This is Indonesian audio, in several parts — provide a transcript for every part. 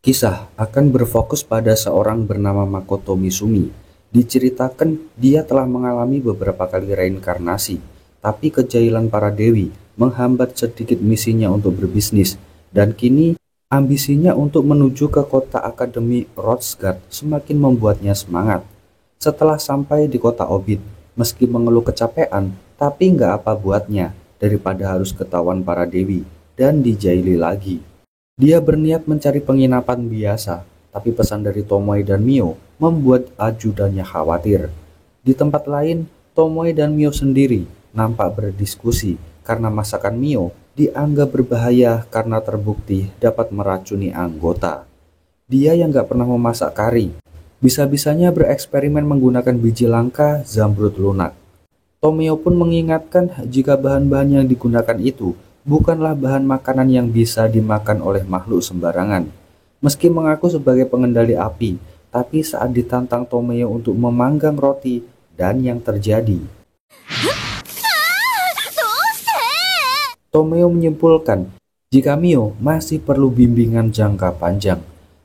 Kisah akan berfokus pada seorang bernama Makoto Misumi. Diceritakan dia telah mengalami beberapa kali reinkarnasi, tapi kejahilan para dewi menghambat sedikit misinya untuk berbisnis, dan kini ambisinya untuk menuju ke kota Akademi Rothsgard semakin membuatnya semangat. Setelah sampai di kota Obit, meski mengeluh kecapean, tapi nggak apa buatnya daripada harus ketahuan para dewi dan dijahili lagi. Dia berniat mencari penginapan biasa, tapi pesan dari Tomoe dan Mio membuat ajudannya khawatir. Di tempat lain, Tomoe dan Mio sendiri nampak berdiskusi karena masakan Mio dianggap berbahaya karena terbukti dapat meracuni anggota. Dia yang gak pernah memasak kari, bisa-bisanya bereksperimen menggunakan biji langka zamrud lunak. Tomio pun mengingatkan jika bahan-bahan yang digunakan itu bukanlah bahan makanan yang bisa dimakan oleh makhluk sembarangan. Meski mengaku sebagai pengendali api, tapi saat ditantang Tomio untuk memanggang roti dan yang terjadi, Tomio menyimpulkan jika Mio masih perlu bimbingan jangka panjang.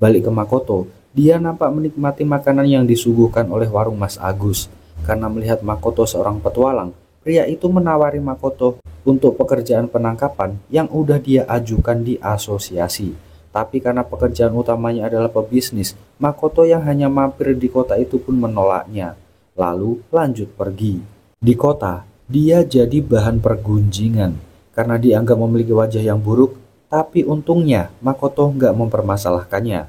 Balik ke Makoto, dia nampak menikmati makanan yang disuguhkan oleh warung Mas Agus. Karena melihat Makoto seorang petualang, pria itu menawari Makoto untuk pekerjaan penangkapan yang udah dia ajukan di asosiasi. Tapi karena pekerjaan utamanya adalah pebisnis, Makoto yang hanya mampir di kota itu pun menolaknya. Lalu lanjut pergi. Di kota, dia jadi bahan pergunjingan karena dianggap memiliki wajah yang buruk, tapi untungnya Makoto nggak mempermasalahkannya.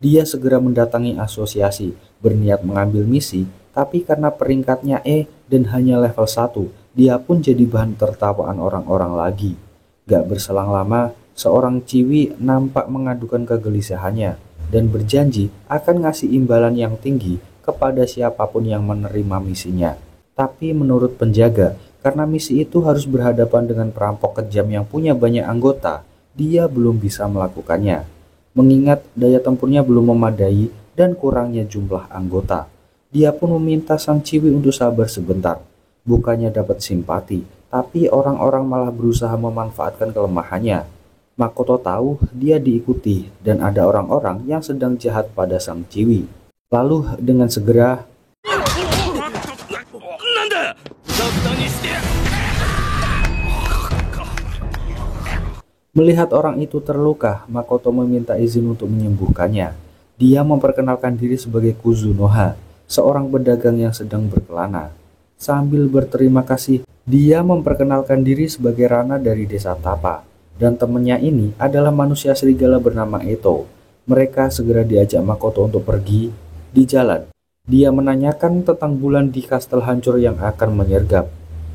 Dia segera mendatangi asosiasi, berniat mengambil misi, tapi karena peringkatnya dan hanya level 1, dia pun jadi bahan tertawaan orang-orang lagi. Gak berselang lama, seorang ciwi nampak mengadukan kegelisahannya dan berjanji akan ngasih imbalan yang tinggi kepada siapapun yang menerima misinya. Tapi menurut penjaga, karena misi itu harus berhadapan dengan perampok kejam yang punya banyak anggota, dia belum bisa melakukannya. Mengingat daya tempurnya belum memadai dan kurangnya jumlah anggota, dia pun meminta sang ciwi untuk sabar sebentar. Bukannya dapat simpati, tapi orang-orang malah berusaha memanfaatkan kelemahannya. Makoto tahu dia diikuti dan ada orang-orang yang sedang jahat pada sang ciwi. Lalu dengan segera melihat orang itu terluka, Makoto meminta izin untuk menyembuhkannya. Dia memperkenalkan diri sebagai Kuzunoha, seorang pedagang yang sedang berkelana. Sambil berterima kasih, dia memperkenalkan diri sebagai Rana dari desa Tapa. Dan temannya ini adalah manusia serigala bernama Eto. Mereka segera diajak Makoto untuk pergi. Di jalan, dia menanyakan tentang bulan di kastel hancur yang akan menyergap.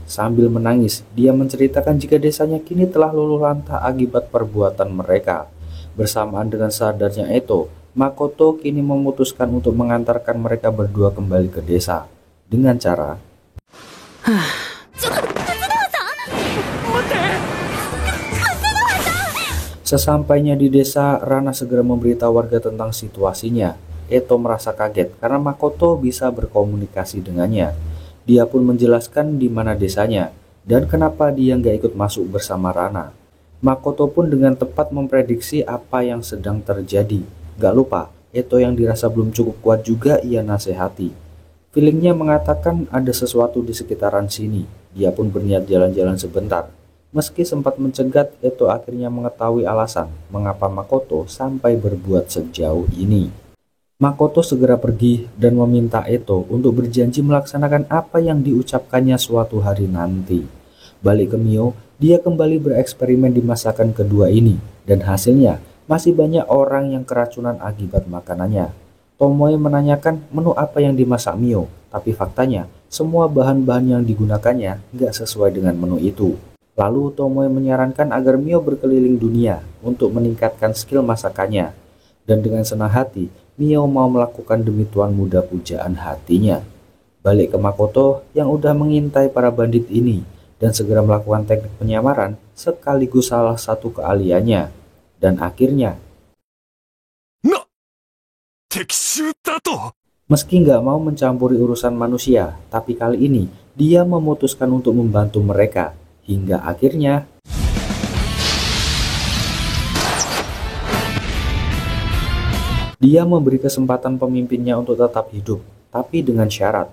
Sambil menangis, dia menceritakan jika desanya kini telah luluh lantah akibat perbuatan mereka. Bersamaan dengan sadarnya Eto, Makoto kini memutuskan untuk mengantarkan mereka berdua kembali ke desa. Dengan cara sesampainya di desa, Rana segera memberitahu warga tentang situasinya. Eto merasa kaget karena Makoto bisa berkomunikasi dengannya. Dia pun menjelaskan di mana desanya dan kenapa dia nggak ikut masuk bersama Rana. Makoto pun dengan tepat memprediksi apa yang sedang terjadi. Gak lupa, Eto yang dirasa belum cukup kuat juga ia nasihati. Feelingnya mengatakan ada sesuatu di sekitaran sini. Dia pun berniat jalan-jalan sebentar. Meski sempat mencegat, Eto akhirnya mengetahui alasan mengapa Makoto sampai berbuat sejauh ini. Makoto segera pergi dan meminta Eto untuk berjanji melaksanakan apa yang diucapkannya suatu hari nanti. Balik ke Mio, dia kembali bereksperimen di masakan kedua ini, dan hasilnya masih banyak orang yang keracunan akibat makanannya. Tomoe menanyakan menu apa yang dimasak Mio, tapi faktanya semua bahan-bahan yang digunakannya nggak sesuai dengan menu itu. Lalu Tomoe menyarankan agar Mio berkeliling dunia untuk meningkatkan skill masakannya, dan dengan senang hati Mio mau melakukan demi tuan muda pujaan hatinya. Balik ke Makoto yang udah mengintai para bandit ini dan segera melakukan teknik penyamaran sekaligus salah satu keahliannya. Dan akhirnya, meski nggak mau mencampuri urusan manusia, tapi kali ini dia memutuskan untuk membantu mereka. Hingga akhirnya Dia memberi kesempatan pemimpinnya untuk tetap hidup, tapi dengan syarat.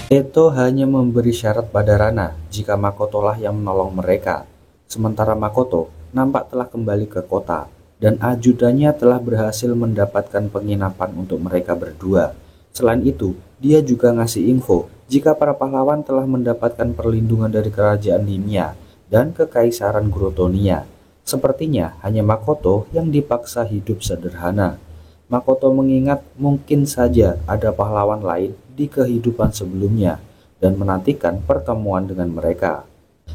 Eto hanya memberi syarat pada Rana jika Makoto lah yang menolong mereka. Sementara Makoto nampak telah kembali ke kota dan ajudannya telah berhasil mendapatkan penginapan untuk mereka berdua. Selain itu, dia juga ngasih info jika para pahlawan telah mendapatkan perlindungan dari kerajaan Limia dan kekaisaran Grotonia. Sepertinya hanya Makoto yang dipaksa hidup sederhana. Makoto mengingat mungkin saja ada pahlawan lain di kehidupan sebelumnya dan menantikan pertemuan dengan mereka.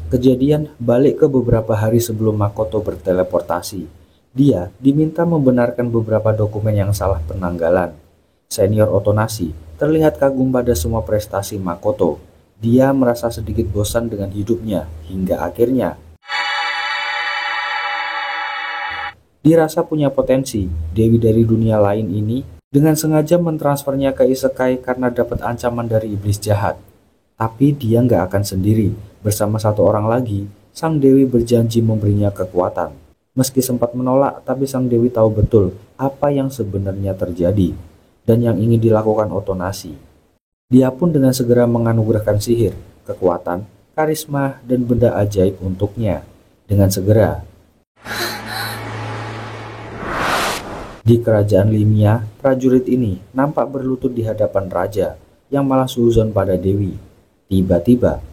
Kejadian balik ke beberapa hari sebelum Makoto berteleportasi. Dia diminta membenarkan beberapa dokumen yang salah penanggalan. Senior Otonashi terlihat kagum pada semua prestasi Makoto. Dia merasa sedikit bosan dengan hidupnya hingga akhirnya dirasa punya potensi. Dewi dari dunia lain ini dengan sengaja mentransfernya ke isekai karena dapat ancaman dari iblis jahat. Tapi dia nggak akan sendiri. Bersama satu orang lagi, sang Dewi berjanji memberinya kekuatan. Meski sempat menolak, tapi sang Dewi tahu betul apa yang sebenarnya terjadi dan yang ingin dilakukan Otonashi. Dia pun dengan segera menganugerahkan sihir, kekuatan, karisma, dan benda ajaib untuknya. Dengan segera, di kerajaan Limia, prajurit ini nampak berlutut di hadapan raja yang malah suuzon pada Dewi. Tiba-tiba,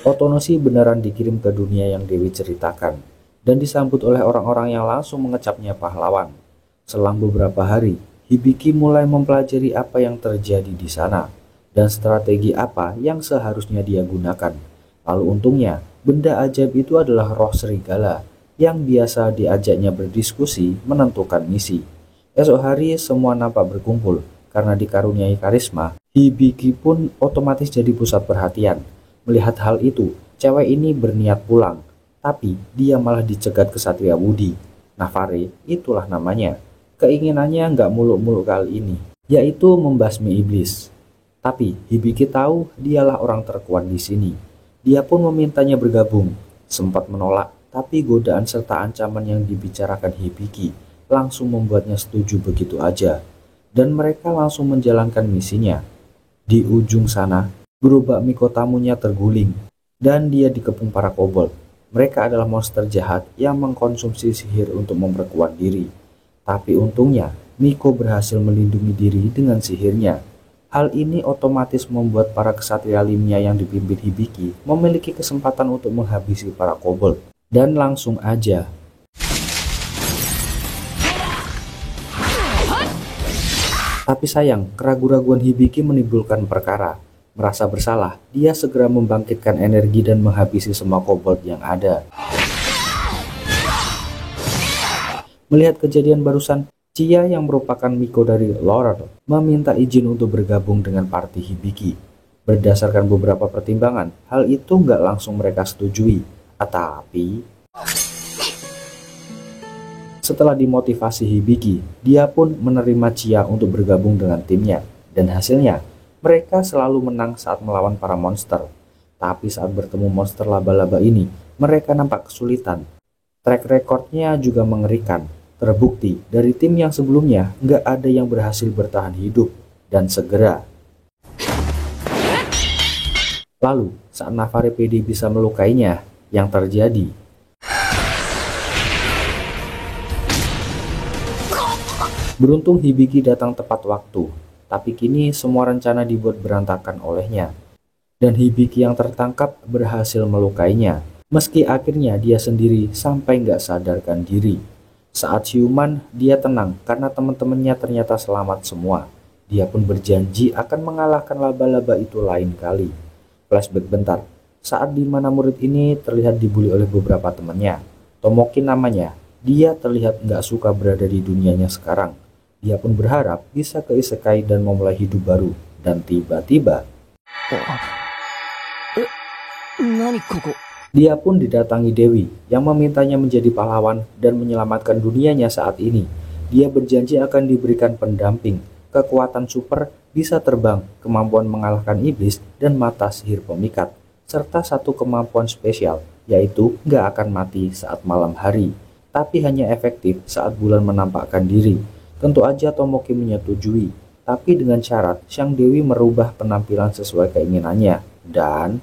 Otonashi beneran dikirim ke dunia yang Dewi ceritakan dan disambut oleh orang-orang yang langsung mengecapnya pahlawan. Selang beberapa hari, Hibiki mulai mempelajari apa yang terjadi di sana dan strategi apa yang seharusnya dia gunakan. Lalu untungnya, benda ajaib itu adalah roh serigala yang biasa diajaknya berdiskusi menentukan misi. Esok hari semua nampak berkumpul karena dikaruniai karisma. Hibiki pun otomatis jadi pusat perhatian. Melihat hal itu, cewek ini berniat pulang, tapi dia malah dicegat kesatria Wudi. Navarre, itulah namanya. Keinginannya nggak muluk-muluk kali ini, yaitu membasmi iblis. Tapi Hibiki tahu dialah orang terkuat di sini. Dia pun memintanya bergabung. Sempat menolak, tapi godaan serta ancaman yang dibicarakan Hibiki langsung membuatnya setuju begitu aja. Dan mereka langsung menjalankan misinya. Di ujung sana, gerobak Miko tamunya terguling dan dia dikepung para kobold. Mereka adalah monster jahat yang mengkonsumsi sihir untuk memperkuat diri. Tapi untungnya, Miko berhasil melindungi diri dengan sihirnya. Hal ini otomatis membuat para kesatria Limia yang dipimpin Hibiki memiliki kesempatan untuk menghabisi para kobold. Dan langsung aja, tapi sayang, keraguan-raguan Hibiki menimbulkan perkara. Merasa bersalah, dia segera membangkitkan energi dan menghabisi semua kobold yang ada. Melihat kejadian barusan, Chia yang merupakan Miko dari Lord meminta izin untuk bergabung dengan party Hibiki. Berdasarkan beberapa pertimbangan, hal itu nggak langsung mereka setujui. Tapi setelah dimotivasi Hibiki, dia pun menerima Chia untuk bergabung dengan timnya. Dan hasilnya, mereka selalu menang saat melawan para monster. Tapi saat bertemu monster laba-laba ini, mereka nampak kesulitan. Track recordnya juga mengerikan. Terbukti dari tim yang sebelumnya nggak ada yang berhasil bertahan hidup. Dan segera, lalu saat Navarre pede bisa melukainya, yang terjadi beruntung Hibiki datang tepat waktu. Tapi kini semua rencana dibuat berantakan olehnya. Dan Hibiki yang tertangkap berhasil melukainya. Meski akhirnya dia sendiri sampai nggak sadarkan diri. Saat siuman, dia tenang karena teman-temannya ternyata selamat semua. Dia pun berjanji akan mengalahkan laba-laba itu lain kali. Flashback bentar. Saat di mana murid ini terlihat dibully oleh beberapa temannya. Tomoki namanya. Dia terlihat nggak suka berada di dunianya sekarang. Dia pun berharap bisa ke isekai dan memulai hidup baru. Dan tiba-tiba, dia pun didatangi Dewi yang memintanya menjadi pahlawan dan menyelamatkan dunianya saat ini. Dia berjanji akan diberikan pendamping, kekuatan super, bisa terbang, kemampuan mengalahkan iblis, dan mata sihir pemikat. serta satu kemampuan spesial, yaitu nggak akan mati saat malam hari, tapi hanya efektif saat bulan menampakkan diri. Tentu aja Tomoki menyetujui, tapi dengan syarat Sang Dewi merubah penampilan sesuai keinginannya, dan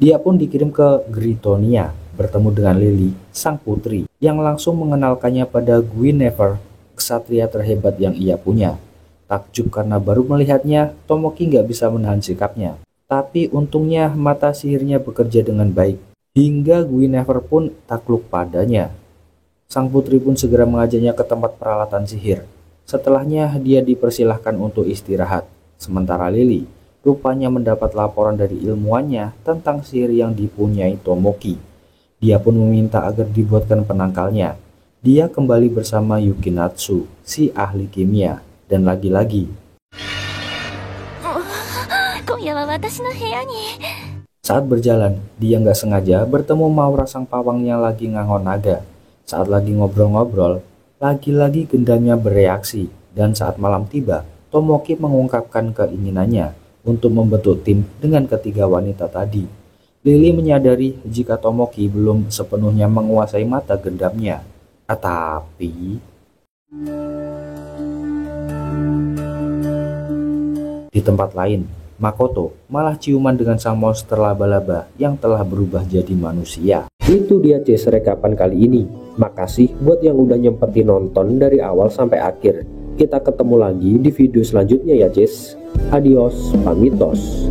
dia pun dikirim ke Gritonia bertemu dengan Lily, sang putri, yang langsung mengenalkannya pada Guinevere, ksatria terhebat yang ia punya. Takjub karena baru melihatnya, Tomoki nggak bisa menahan sikapnya. Tapi untungnya mata sihirnya bekerja dengan baik, hingga Guinevere pun takluk padanya. Sang putri pun segera mengajaknya ke tempat peralatan sihir. Setelahnya dia dipersilahkan untuk istirahat. Sementara Lily rupanya mendapat laporan dari ilmuwannya tentang sihir yang dipunyai Tomoki. Dia pun meminta agar dibuatkan penangkalnya. Dia kembali bersama Yukinatsu, si ahli kimia. Dan lagi-lagi, saat berjalan, dia nggak sengaja bertemu Maura sang pawang yang lagi ngangon naga. Saat lagi ngobrol-ngobrol, lagi-lagi gendangnya bereaksi. Dan saat malam tiba, Tomoki mengungkapkan keinginannya untuk membentuk tim dengan ketiga wanita tadi. Lily menyadari jika Tomoki belum sepenuhnya menguasai mata gendamnya. Tetapi di tempat lain, Makoto malah ciuman dengan sang monster laba-laba yang telah berubah jadi manusia. Itu dia Cis rekapan kali ini. Makasih buat yang udah nyempetin nonton dari awal sampai akhir. Kita ketemu lagi di video selanjutnya ya Cis. Adios, pamitos.